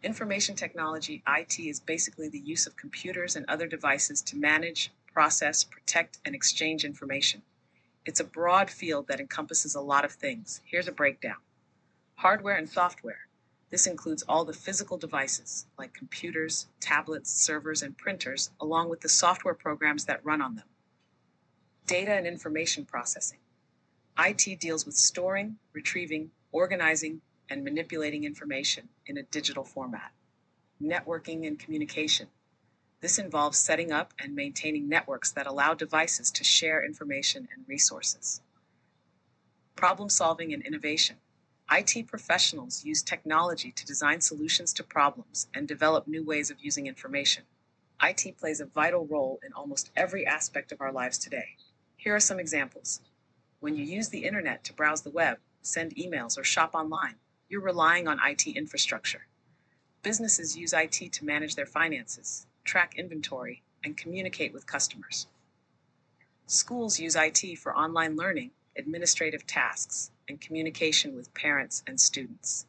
Information technology, IT, is basically the use of computers and other devices to manage, process, protect, and exchange information. It's a broad field that encompasses a lot of things. Here's a breakdown. Hardware and software. This includes all the physical devices, like computers, tablets, servers, and printers, along with the software programs that run on them. Data and information processing. IT deals with storing, retrieving, organizing, and manipulating information in a digital format. Networking and communication. This involves setting up and maintaining networks that allow devices to share information and resources. Problem solving and innovation. IT professionals use technology to design solutions to problems and develop new ways of using information. IT plays a vital role in almost every aspect of our lives today. Here are some examples. When you use the internet to browse the web, send emails, or shop online, you're relying on IT infrastructure. Businesses use IT to manage their finances, track inventory, and communicate with customers. Schools use IT for online learning, administrative tasks, and communication with parents and students.